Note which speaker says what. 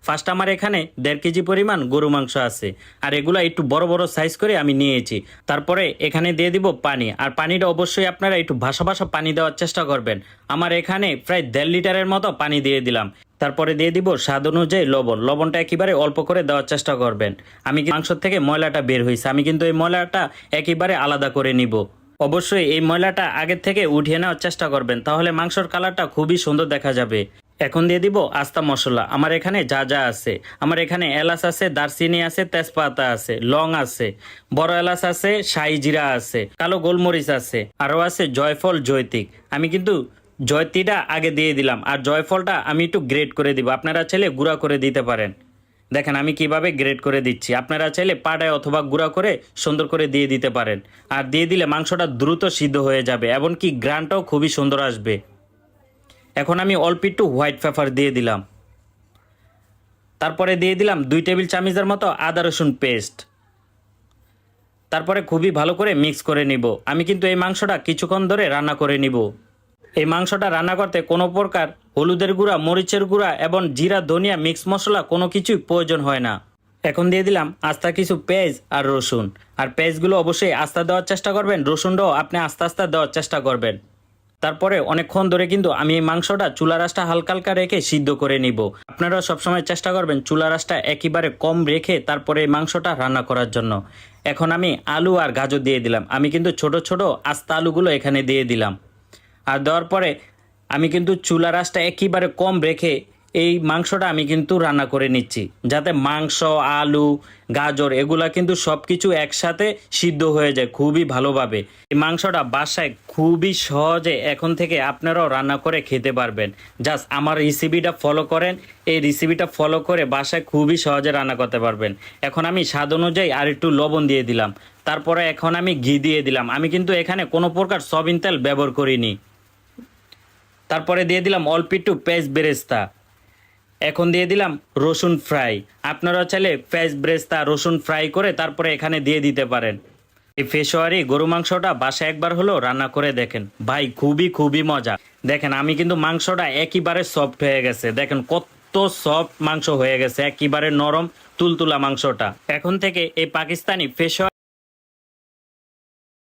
Speaker 1: First আমার এখানে 1.5 KG পরিমাণ গরু মাংস আছে, আর এগুলা একটু বড় বড় সাইজ করে আমি নিয়েছি। তারপরে এখানে দিয়ে দিব পানি, আর পানিটা অবশ্যই আপনারা একটু ভাসা ভাসা পানি দেওয়ার চেষ্টা করবেন। আমার এখানে প্রায় 1.5 লিটারের মতো পানি দিয়ে দিলাম। তারপরে দিয়ে দিব স্বাদ অনুযায়ী লবণ। লবণটা একেবারে অল্প করে দেওয়ার চেষ্টা করবেন। আমি মাংস থেকে ময়লাটা বের হয়েছে, আমি কিন্তু এই ময়লাটা একেবারে আলাদা করে নিব। অবশ্যই এই ময়লাটা আগের থেকে উঠিয়ে নেওয়ার চেষ্টা করবেন, তাহলে মাংসর কালারটা খুবই সুন্দর দেখা যাবে। এখন দিয়ে দিব আস্তা মশলা। আমার এখানে যা যা আছে, আমার এখানে এলাচ আছে, দারচিনি আছে, তেজপাতা আছে, লং আছে, বড় এলাচ আছে, শাহি জিরা আছে, কালো গোলমরিচ আছে, আরও আছে জয়ফল, জয়তিক। আমি কিন্তু জয়তিটা আগে দিয়ে দিলাম, আর জয়ফলটা আমি একটু গ্রেট করে দিব। আপনারা চাইলে গুঁড়া করে দিতে পারেন। দেখেন আমি কিভাবে গ্রেট করে দিচ্ছি, আপনারা চাইলে পাটায় অথবা গুঁড়া করে সুন্দর করে দিয়ে দিতে পারেন। আর দিয়ে দিলে মাংসটা দ্রুত সিদ্ধ হয়ে যাবে, এমনকি গ্রানটাও খুবই সুন্দর আসবে। এখন আমি অল্প একটু হোয়াইট পেপার দিয়ে দিলাম। তারপরে দিয়ে দিলাম 2 টেবিল চামচের মতো আদা রসুন পেস্ট। তারপরে খুবই ভালো করে মিক্স করে নিব। আমি কিন্তু এই মাংসটা কিছুক্ষণ ধরে রান্না করে নিব। এই মাংসটা রান্না করতে কোনো প্রকার হলুদের গুঁড়া, মরিচের গুঁড়া এবং জিরা, ধনিয়া, মিক্স মশলা কোনো কিছুই প্রয়োজন হয় না। এখন দিয়ে দিলাম আস্তা কিছু পেঁয়াজ আর রসুন। আর পেঁয়াজগুলো অবশ্যই আস্তা দেওয়ার চেষ্টা করবেন, রসুনটাও আপনি আস্তে আস্তে দেওয়ার চেষ্টা করবেন। তারপরে অনেকক্ষণ ধরে কিন্তু আমি এই মাংসটা চুলার আঁচটা হালকা হালকা রেখে সিদ্ধ করে নিব। আপনারাও সবসময় চেষ্টা করবেন চুলার আঁচটা একেবারে কম রেখে তারপরে এই মাংসটা রান্না করার জন্য। এখন আমি আলু আর গাজর দিয়ে দিলাম। আমি কিন্তু ছোট ছোট আস্তা আলুগুলো এখানে দিয়ে দিলাম। আর দেওয়ার পরে আমি কিন্তু চুলার আঁচটা একেবারে কম রেখে এই মাংসটা আমি কিন্তু রান্না করে নিচ্ছি, যাতে মাংস, আলু, গাজর এগুলা কিন্তু সব কিছু একসাথে সিদ্ধ হয়ে যায় খুবই ভালোভাবে। এই মাংসটা বাসায় খুবই সহজে এখন থেকে আপনারাও রান্না করে খেতে পারবেন। জাস্ট আমার রেসিপিটা ফলো করেন, এই রেসিপিটা ফলো করে বাসায় খুবই সহজে রান্না করতে পারবেন। এখন আমি স্বাদ অনুযায়ী আর একটু লবণ দিয়ে দিলাম। তারপরে এখন আমি ঘি দিয়ে দিলাম। আমি কিন্তু এখানে কোনো প্রকার সয়াবিন তেল ব্যবহার করিনি। তারপরে দিয়ে দিলাম অল্প একটু পেঁয়াজ বেরেস্তা। এখন দিয়ে দিলাম রসুন ফ্রাই। আপনারা চাইলে পেঁয়াজ বেরেস্তা, রসুন ফ্রাই করে তারপরে এখানে দিয়ে দিতে পারেন। এই পেশোয়ারি গরু মাংসটা বাসায় একবার হলো রান্না করে দেখেন ভাই, খুবই খুবই মজা। দেখেন আমি কিন্তু মাংসটা একেবারে সফট হয়ে গেছে, দেখেন কত সফট মাংস হয়ে গেছে, একেবারে নরম তুলতুলা মাংসটা। এখন থেকে এই পাকিস্তানি পেশোয়ারি